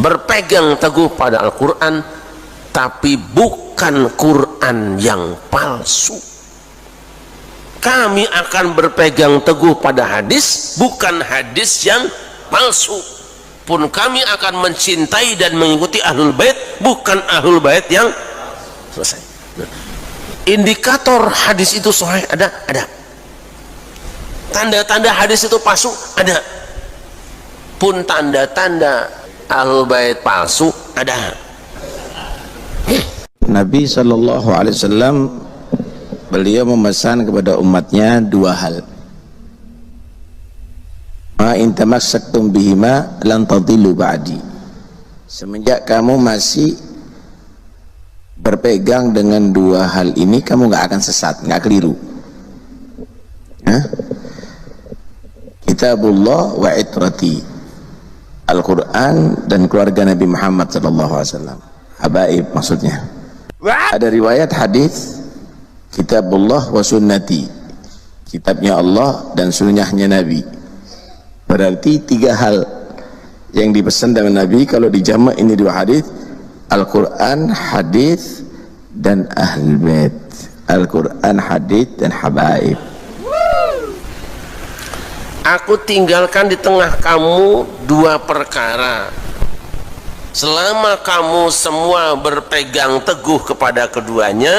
berpegang teguh pada Al-Quran, tapi bukan Quran yang palsu. Kami akan berpegang teguh pada hadis, bukan hadis yang palsu. Pun kami akan mencintai dan mengikuti Ahlul Bait, bukan Ahlul Bait yang selesai. Indikator hadis itu sahih ada. Tanda-tanda hadis itu palsu ada. Pun tanda-tanda Ahlul Bait palsu ada. Nabi SAW beliau memesan kepada umatnya dua hal. Ma in tamassaktum bihima lan tadillu ba'di. Semenjak kamu masih berpegang dengan dua hal ini, kamu nggak akan sesat, nggak keliru. Kitabullah wa itrati, Al-Quran dan keluarga Nabi Muhammad SAW. Habaib maksudnya. Ada riwayat hadis Kitabullah wa sunnati, kitabnya Allah dan sunnahnya Nabi. Berarti tiga hal yang dipesan dengan Nabi. Kalau dijamak ini dua hadis, Al-Quran, hadis dan Ahlul Bait. Al-Quran, hadis dan habaib. Aku tinggalkan di tengah kamu dua perkara. Selama kamu semua berpegang teguh kepada keduanya,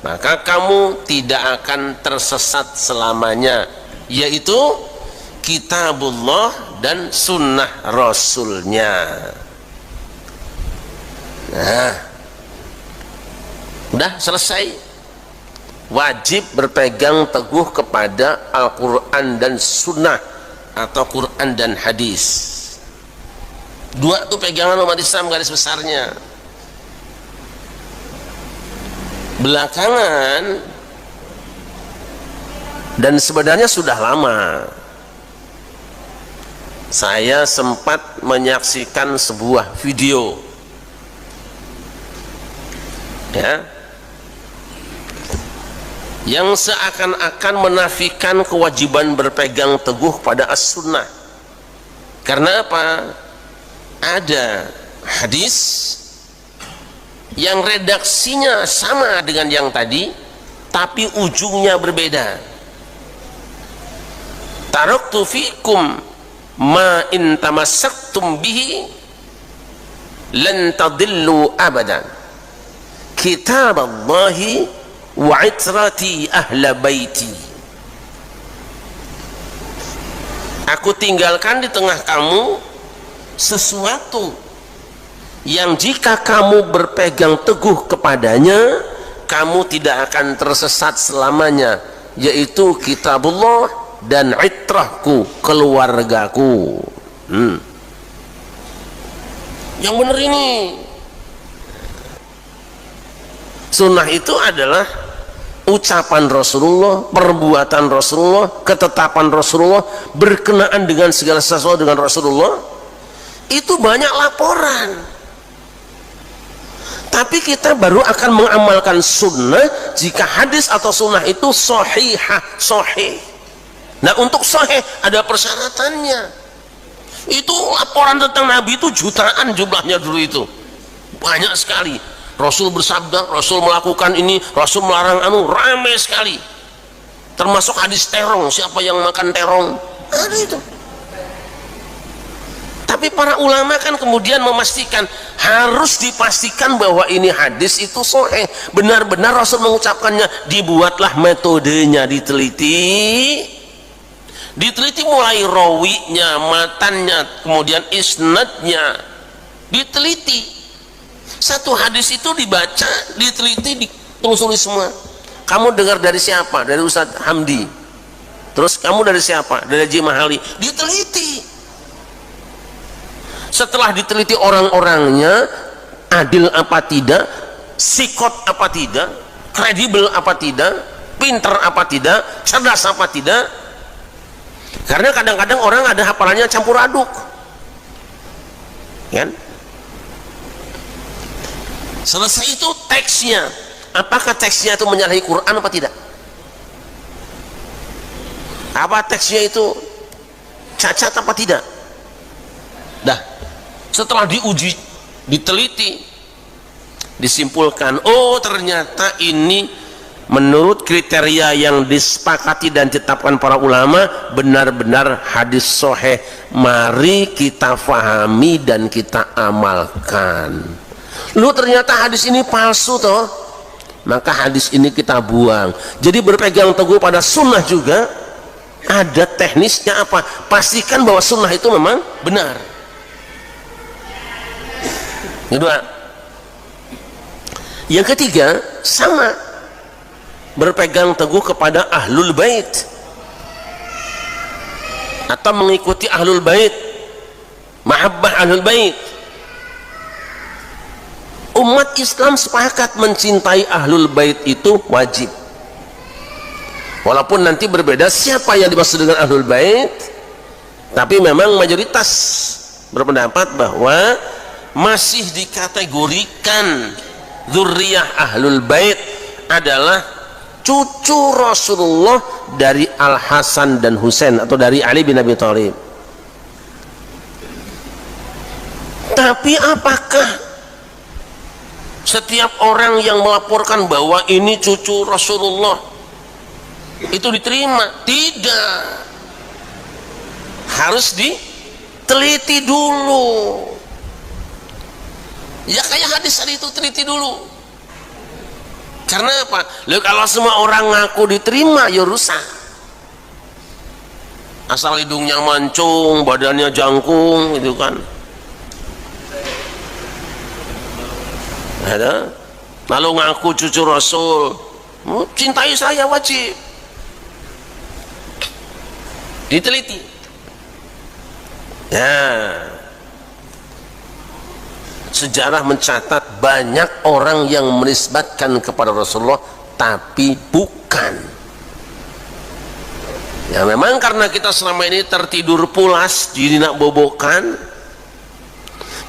maka kamu tidak akan tersesat selamanya, yaitu Kitabullah dan sunnah Rasulnya. Nah, udah selesai. Wajib berpegang teguh kepada Al-Quran dan sunnah, atau Quran dan hadis. Dua itu pegangan umat Islam garis besarnya. Belakangan, dan sebenarnya sudah lama, saya sempat menyaksikan sebuah video, ya, yang seakan-akan menafikan kewajiban berpegang teguh pada as-sunnah. Karena apa? Ada hadis yang redaksinya sama dengan yang tadi, tapi ujungnya berbeda. Taraktu fikum ma in tamassaktum bihi lan tadillu abadan, kitaballahi wa itrati ahla baiti. Aku tinggalkan di tengah kamu sesuatu yang jika kamu berpegang teguh kepadanya, kamu tidak akan tersesat selamanya, yaitu Kitabullah dan itrahku, keluargaku. Yang benar ini. Sunnah itu adalah ucapan Rasulullah, perbuatan Rasulullah, ketetapan Rasulullah, berkenaan dengan segala sesuatu dengan Rasulullah. Itu banyak laporan. Tapi kita baru akan mengamalkan sunnah jika hadis atau sunnah itu sahihah, sahih. Nah, untuk sahih ada persyaratannya. Itu laporan tentang Nabi itu jutaan jumlahnya dulu itu. Banyak sekali. Rasul bersabda, Rasul melakukan ini, Rasul melarang anu, ramai sekali. Termasuk hadis terong, siapa yang makan terong, ada itu. Tapi para ulama kan kemudian memastikan, harus dipastikan bahwa ini hadis itu sahih, benar-benar Rasul mengucapkannya. Dibuatlah metodenya, diteliti mulai rawinya, matannya, kemudian isnadnya, diteliti. Satu hadis itu dibaca, diteliti, ditelusuri semua. Kamu dengar dari siapa? Dari Ustadz Hamdi. Terus kamu dari siapa? Dari Haji Mahali. Diteliti. Setelah diteliti orang-orangnya, adil apa tidak, sikot apa tidak, kredibel apa tidak, pinter apa tidak, cerdas apa tidak. Karena kadang-kadang orang ada hafalannya campur aduk, kan? Selesai itu teksnya, apakah teksnya itu menyalahi Quran apa tidak? Apa teksnya itu cacat apa tidak? Dah Setelah diuji, diteliti, disimpulkan, oh ternyata ini menurut kriteria yang disepakati dan ditetapkan para ulama benar-benar hadis sahih. Mari kita fahami dan kita amalkan. Lu ternyata hadis ini palsu toh, maka hadis ini kita buang. Jadi berpegang teguh pada sunnah juga ada teknisnya apa? Pastikan bahwa sunnah itu memang benar. Kedua, yang ketiga sama, berpegang teguh kepada ahlul bait atau mengikuti ahlul bait, mahabbah ahlul bait. Umat Islam sepakat mencintai ahlul bait itu wajib, walaupun nanti berbeda siapa yang dimaksud dengan ahlul bait, tapi memang mayoritas berpendapat bahwa masih dikategorikan dzurriyyah ahlul bait adalah cucu Rasulullah dari Al Hasan dan Husain atau dari Ali bin Abi Thalib. Tapi apakah setiap orang yang melaporkan bahwa ini cucu Rasulullah itu diterima? Tidak, harus diteliti dulu. Ya kayak hadis tadi itu, teliti dulu. Karena apa? Lalu kalau semua orang ngaku diterima, ya rusak. Asal hidungnya mancung, badannya jangkung, gitu kan. Ada. Lalu ngaku cucu Rasul, cintai saya wajib. Diteliti. Ya. Sejarah mencatat banyak orang yang menisbatkan kepada Rasulullah tapi bukan. Ya memang karena kita selama ini tertidur pulas, jinak bobokan,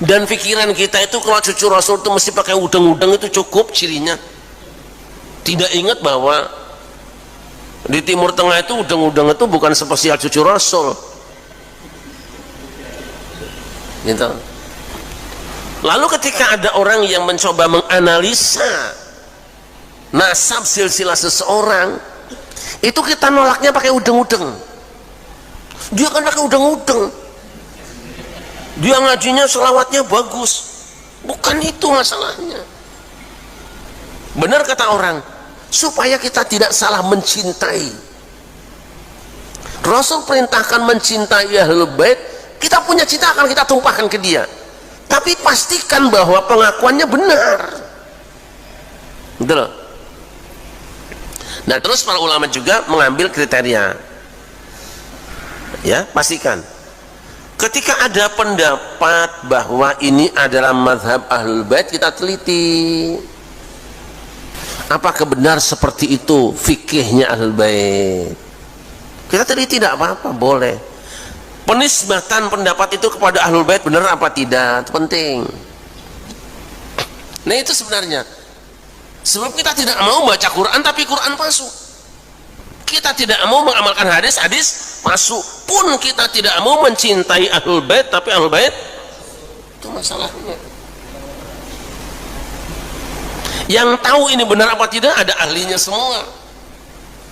dan pikiran kita itu kalau cucu Rasul itu mesti pakai udeng-udeng, itu cukup cirinya. Tidak ingat bahwa di Timur Tengah itu udeng-udeng itu bukan spesial cucu Rasul. Gitu. Lalu ketika ada orang yang mencoba menganalisa nasab silsilah seseorang, itu kita nolaknya pakai udeng-udeng. Dia kan pakai udeng-udeng, dia ngajinya selawatnya bagus, bukan itu masalahnya. Benar kata orang, supaya kita tidak salah mencintai, Rasul perintahkan mencintai ahlul bait. Kita punya cinta akan kita tumpahkan ke dia, tapi pastikan bahwa pengakuannya benar. Betul. Nah terus para ulama juga mengambil kriteria, ya pastikan ketika ada pendapat bahwa ini adalah mazhab ahlul bait, kita teliti apakah benar seperti itu fikihnya ahlul bait. Kita teliti, tidak apa-apa, boleh. Penisbatan pendapat itu kepada ahlul bait benar apa tidak, itu penting. Nah itu sebenarnya sebab kita tidak mau baca Quran tapi Quran palsu, kita tidak mau mengamalkan hadis palsu, pun kita tidak mau mencintai ahlul bait tapi ahlul bait itu masalahnya. Yang tahu ini benar apa tidak ada ahlinya semua.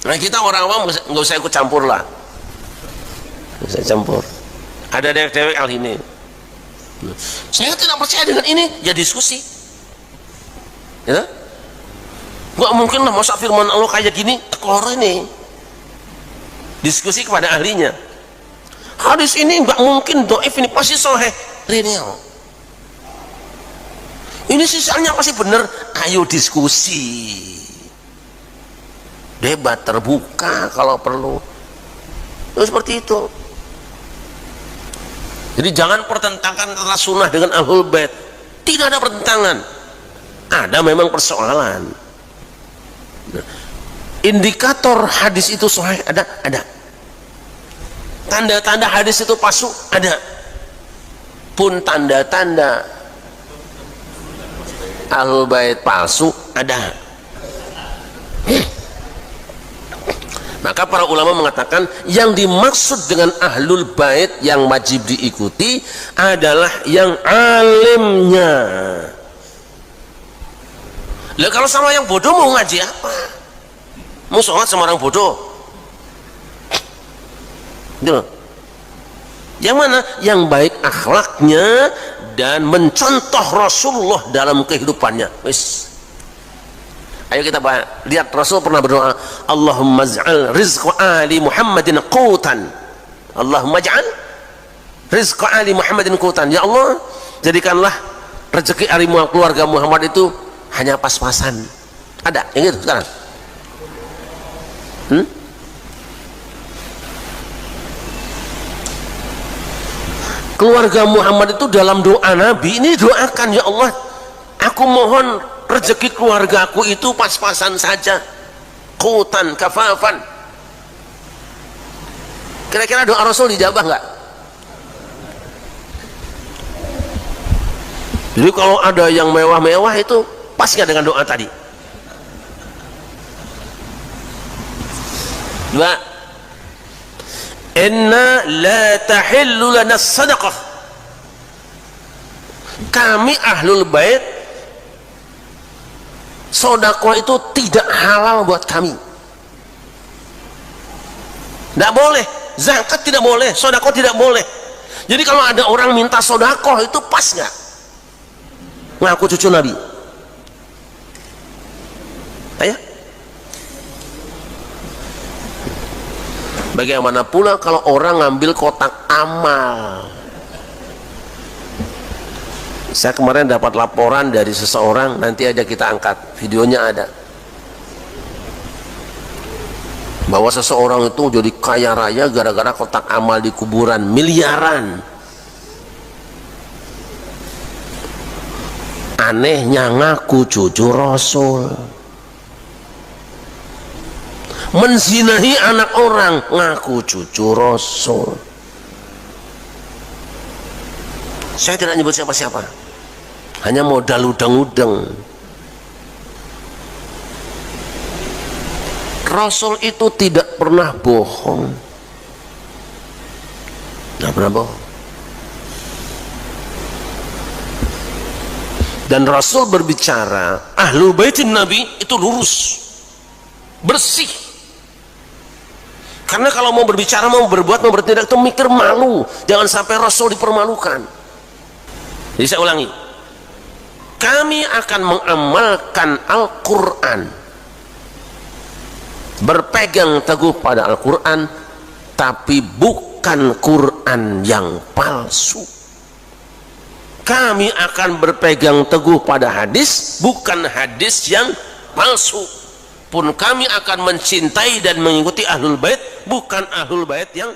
Nah kita orang awam nggak usah ikut campur lah. Saya campur, ada dewek-dewek al ini, saya tidak percaya dengan ini, ya diskusi, ya nggak mungkin lah masa firman Allah kayak gini, tekor ini, diskusi kepada ahlinya. Hadis ini nggak mungkin doif, ini pasti sahih, real, ini sisanya pasti benar. Ayo diskusi, debat terbuka kalau perlu, itu seperti itu. Jadi jangan pertentangkan antara sunnah dengan ahlul bait. Tidak ada pertentangan, ada memang persoalan. Indikator hadis itu sahih ada. Tanda-tanda hadis itu palsu ada. Pun tanda-tanda ahlul bait palsu ada. Maka para ulama mengatakan yang dimaksud dengan ahlul bait yang wajib diikuti adalah yang alimnya. Lah kalau sama yang bodoh mau ngaji apa? Mau sholat sama orang bodoh? Gitu. Yang mana? Yang baik akhlaknya dan mencontoh Rasulullah dalam kehidupannya. Wis. Ayo kita lihat Rasul pernah berdoa, Allahumma ij'al rizqa ali Muhammadin qutan. Allahumma ij'al rizqa ali Muhammadin qutan. Ya Allah, jadikanlah rezeki ali keluarga Muhammad itu hanya pas-pasan. Ada yang gitu sekarang? Keluarga Muhammad itu dalam doa Nabi ini doakan, ya Allah, aku mohon rezeki keluargaku itu pas-pasan saja, qutan kafafan. Kira-kira doa Rasul dijabah nggak? Jadi kalau ada yang mewah-mewah itu pas nggak dengan doa tadi? Dua, inna la tahillu lana sadaqah. Kami ahlul bait, sedekah itu tidak halal buat kami. Tidak boleh, zakat tidak boleh, sedekah tidak boleh. Jadi kalau ada orang minta sedekah itu pas nggak? Ngaku cucu Nabi. Ayo. Bagaimana pula kalau orang ngambil kotak amal? Saya kemarin dapat laporan dari seseorang, nanti aja kita angkat, videonya ada, bahwa seseorang itu jadi kaya raya gara-gara kotak amal di kuburan miliaran. Anehnya ngaku cucu Rasul, menzinahi anak orang ngaku cucu Rasul. Saya tidak nyebut siapa-siapa, hanya modal udang-udang. Rasul itu tidak pernah bohong, tidak pernah bohong. Dan Rasul berbicara, ahlul baitin Nabi itu lurus, bersih. Karena kalau mau berbicara, mau berbuat, mau bertindak itu mikir malu, jangan sampai Rasul dipermalukan. Jadi saya ulangi, kami akan mengamalkan Al-Quran, berpegang teguh pada Al-Quran, tapi bukan Quran yang palsu. Kami akan berpegang teguh pada hadis, bukan hadis yang palsu. Pun kami akan mencintai dan mengikuti ahlul bait, bukan ahlul bait yang